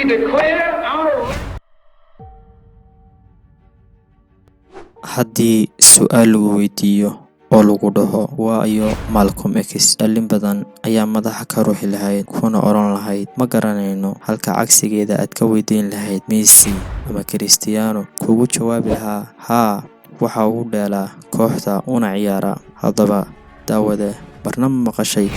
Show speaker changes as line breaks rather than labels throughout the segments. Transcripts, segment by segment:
declare our
haddii su'aal lagu weydiiyo oo lagu dhaho waayo Malcolm X, dhalin badan ayaa madaxa ka ruuxi lahayd kuna oran lahayd ma garanayno, halka cagsigeeda aad ka weydiin lahayd Messi ama Cristiano, kugu jawaabi lahaa haa, waxa uu dheelaa kooxda una ciyaara. Haddaba daawade, barnaamij maqashay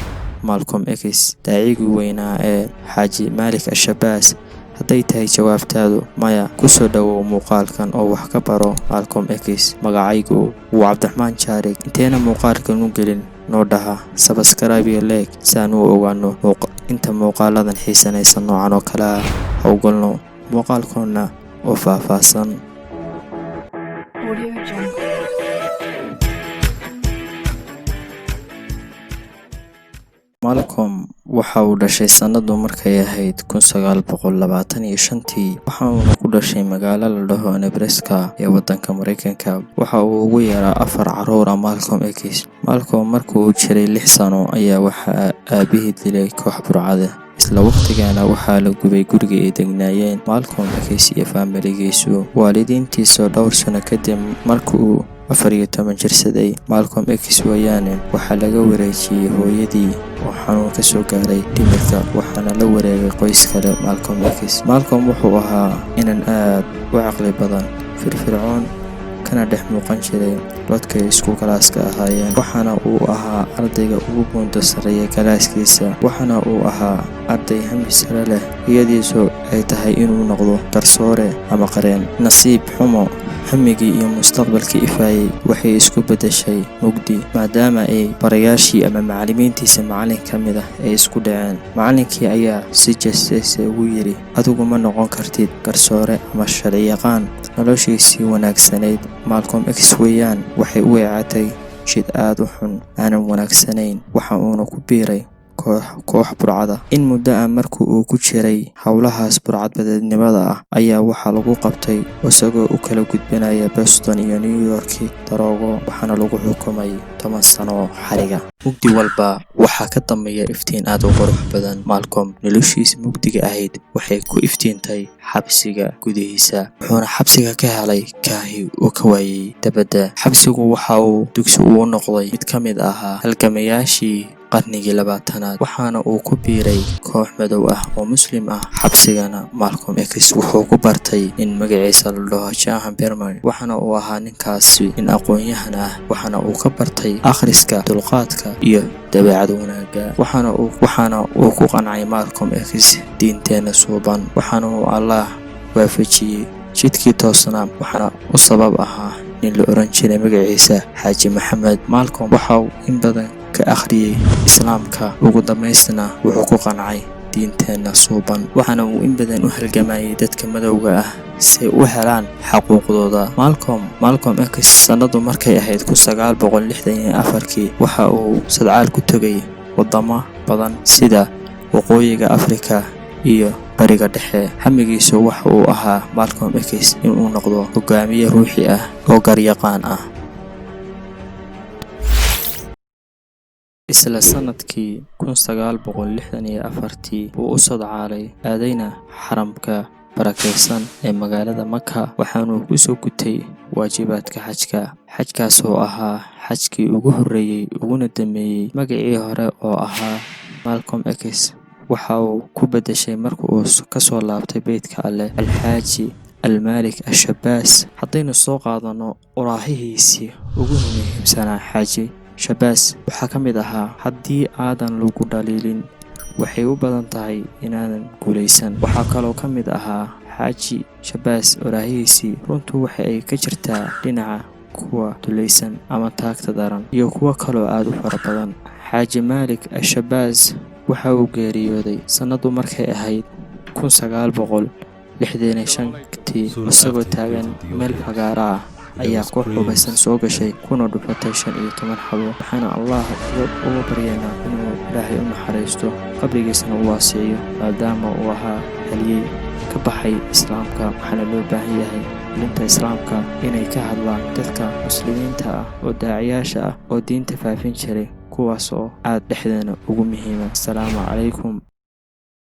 Malcolm X, daacigii weynaa ee Xaaji Malik Al-Shabazz? hadday tahay jawaabtaadu maya, ku soo dhawow muuqaalkan oo wax ka baro Malcolm X. magacaygu waa Cabdiraxmaan Jaarig. inteena muuqaalkan u gelin noo dhaha subscribe iyo like si aan u ogaano inta muuqaaladan xiisanaysa noocan oo kale ah. ha u galno muuqaalkoonna oo faahfaahsan. Malcolm waxa uu dhashay sanadu markay ahayd 1925, waxa uu ku dhashay magaalo la dhaho Nebraska ee waddanka Mareykanka. waxa uu ugu yaraa 4 carruur ah Malcolm X. Malcolm markuu uu jiray 6 sano ayaa waxa aabihii dilay koox burcad ah. isla waqtigaana waxaa la gubay guriga ay degnaayeen Malcolm X iyo faamiligiisu. waalidiintiisa dhowr sano kadib markuu 14 jirsaday, Malcolm X wayaane waxaa laga wareejiyay hooyadii oo xanuun ka soo gaaray dhimirka, waxaana la wareegay qoys kale. Malcolm X wuxuu ahaa inan aad u caqli badan, firfircoon, kana dhex muuqan jiray dadkay isku kalaaska ahaayeen. waxaana uu ahaa ardayga ugu buunta sarreeya kalaaskiisa, waxaana uu ahaa arday hami sare leh, iyadiisu ay tahay inuu noqdo garsoore ama qareen. nasiib xumo, hamigii iyo mustaqbalkii ifaayay waxay isku beddeshay mugdi, maadaama ay barayaashii ama macallimiintiisa macallin ka mid ah ay isku dhaceen. macallinkii ayaa si jeesjeesa ugu yidhi, adigu ma noqon kartid garsoore ama sharci yaqaan. noloshiisii wanaagsanayd Malcolm X weeyaan waxay u weecatay jid aad u xun, aanan wanaagsanayn. waxa uuna ku biiray koox burcada. in muddo ah markii uu ku jiray howlahaas burcadbadeednimada ah ayaa waxaa lagu qabtay isagoo u kala gudbinaya Boston iyo New York daroogo, waxaana lagu xukumay 10 sano xariga. mugdi walba waxaa ka dambeeya iftiin aad u qurux badan. Malcolm noloshiisa mugdiga ahayd waxay ku iftiintay xabsiga gudihiisa, wuxuuna xabsiga ka helay kaahi uu ka waayay dabadda. xabsigu waxa uu dugsi u noqday mid ka mid ahaa halgamayaashii qarnigii 20aad, waxaana uu ku biiray koox madow ah oo muslim ah. xabsigana Malcolm X wuxuu ku bartay in magaciisa la dhaho Jahan Berman, waxaana uu ahaa ninkaasi nin aqoon-yahan ah, waxaana uu ka bartay akhriska, dulqaadka iyo dabeecad wanaagga. waxaana uu ku qancay Malcolm X diinteena suuban, waxaana uu Allah waafajiyay jidkii toosnaa, waxaana u sabab ahaa nin la oran jiray magaciisa Xaaji Maxamed. Malcolm waxa uu in badan ka akhriyay islaamka, ugu dambaystina wuxuu ku qancay diinteena suuban, waxaana uu in badan u halgamayay dadka madowga ah si ay u helaan xaquuqdooda. Malcolm X sanadu markay ahayd 1964 waxa uu sadcaal ku tagay wadamo badan sida waqooyiga Afrika iyo bariga dhexe. hamigiisu waxa uu ahaa Malcolm X inuu noqdo hogaamiye ruuxi ah oo garyaqaan ah. isla sanadkii 1964 buu u sadcaalay aadayna xaramka barakeysan ee magaalada Maka, waxaanu ku soo gutay waajibaadka xajka. xajkaas oo ahaa xajkii ugu horreeyay uguna dambeeyay. magacii hore oo ahaa Malcolm X waxa uu ku beddeshay markii uu ka soo laabtay beydka Alle, Alxaaji Malik Al-Shabazz. haddaynu soo qaadano uraahihiisii ugu muhiimsanaa, Xaaji Shabazz waxaa ka mid ahaa, haddii aadan lagu dhaliilin waxay u badan tahay inaadan guulaysan. waxaa kaloo ka mid ahaa Xaaji Shabazz uraahihiisii, runtu waxa ay ka jirtaa dhinaca kuwa dulaysan ama taagta daran, iyo kuwo kaloo aad u fara badan. Xaaji Malik Al-Shabazz waxa uu geeriyooday sanadu markay ahayd 1965 isagoo taagan meel fagaara ah ayaa koox hubaysan soo gashay kuna dhufatay 15 xabo. waxaana Allah ugu baryaynaa inuu Ilaahay u naxariisto, qabrigiisana u waasiiciyo, maadaama uu ahaa halyey ka baxay islaamka. waxaana loo baahan yahay diinta islaamka inay ka hadlaan dadka muslimiinta ah oo daaciyaasha ah oo diinta faafin jiray, kuwaas oo aad dhexdeena ugu muhiima. Assalaamu calaykum.